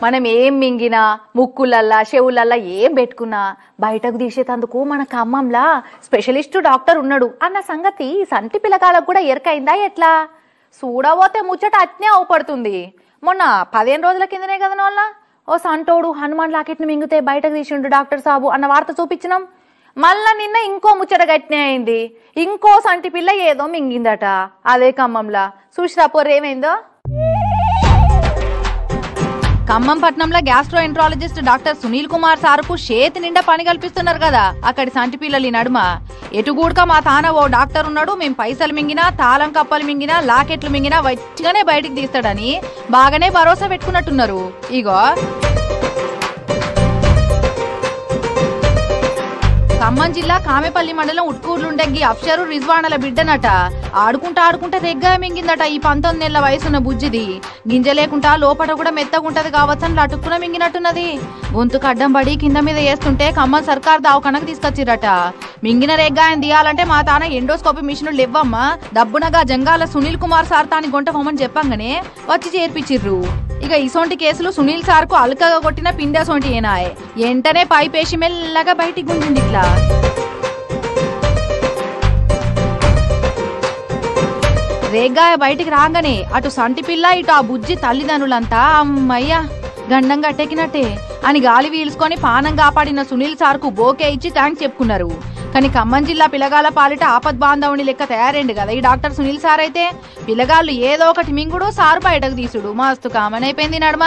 మనం ఏం మింగినా ముక్కులల్లా చెవులల్లా ఏం పెట్టుకున్నా బయటకు తీసేటందుకు మన ఖమ్మంలా స్పెషలిస్ట్ డాక్టర్ ఉన్నాడు అన్న సంగతి సంటి పిల్లకాలకు కూడా ఎరకైందా ఎట్లా? చూడబోతే ముచ్చట అట్నే అవుపడుతుంది. మొన్న 15 రోజుల కిందనే కదా నోళ్ళ ఓ సంటోడు హనుమాన్ లాకెట్ని మింగితే బయటకు తీసిండు డాక్టర్ సాబు అన్న వార్త చూపించినాం. మళ్ళా నిన్న ఇంకో ముచ్చట గట్టినే అయింది. ఇంకో సంటి పిల్ల ఏదో మింగిందట అదే ఖమ్మంలా. చూసిరా పొర్రేమైందో. ఖమ్మం పట్నంలో గ్యాస్ట్రోఎంట్రాలజిస్ట్ డాక్టర్ సునీల్ కుమార్ సార్కు చేతి నిండా పని కల్పిస్తున్నారు కదా అక్కడి సంటి పిల్లలి నడుమ. ఎటుగూడక మా తాన ఓ డాక్టర్ ఉన్నాడు, మేము పైసలు మింగినా తాళం కప్పలు మింగినా లాకెట్లు మింగినా వచ్చిగానే బయటికి తీస్తాడని బాగానే భరోసా పెట్టుకున్నట్టున్నారు. ఇగో ఖమ్మం జిల్లా కామెపల్లి మండలం ఉట్కూర్లుండెగ్గి అఫ్షరు రిజ్వాణల బిడ్డనట. ఆడుకుంటా రెగ్గా మింగిందట ఈ 19 నెలల వయసున్న బుజ్జిది. గింజ లేకుండా లోపల కూడా మెత్తగుంటది కావచ్చని లటుక్కున మింగినట్టున్నది. గొంతుకు అడ్డం పడి కింద మీద వేస్తుంటే ఖమ్మం సర్కార్ దావకనకు తీసుకొచ్చిరట. మింగిన రెగ్గాయని తీయాలంటే మా తాన ఎండోస్కోపీ మిషన్లు ఇవ్వమ్మా దబ్బునగా జంగాల సునీల్ కుమార్ సార్ తాని గొంట పొమ్మని చెప్పంగానే వచ్చి చేర్పించిర్రు. ఇక ఇసోంటి కేసులు సునీల్ సార్ కు అల్కగా కొట్టిన పిండేసోంటి ఏనాయే. ఎంటనే పైపేసి మెల్లగా బయటికి గుంజింది ఇట్లా. రేగ్గాయ బయటికి రాగానే అటు సంటి పిల్ల ఇటు ఆ బుజ్జి తల్లిదండ్రులంతా అమ్మయ్యా గండం గట్టెక్కినట్టే అని గాలి వీల్చుకొని పానం కాపాడిన సునీల్ సార్ కు బోకే ఇచ్చి థ్యాంక్స్ చెప్పుకున్నారు. కానీ ఖమ్మం జిల్లా పిల్లగాల పాలిట ఆపద్ బాంధవుని లెక్క తయారైండు కదా ఈ డాక్టర్ సునీల్ సార్ అయితే. పిల్లగాళ్ళు ఏదో ఒకటి మింగుడు సారు బయటకు తీసుడు మస్తు కామన్ అయిపోయింది నడుమ.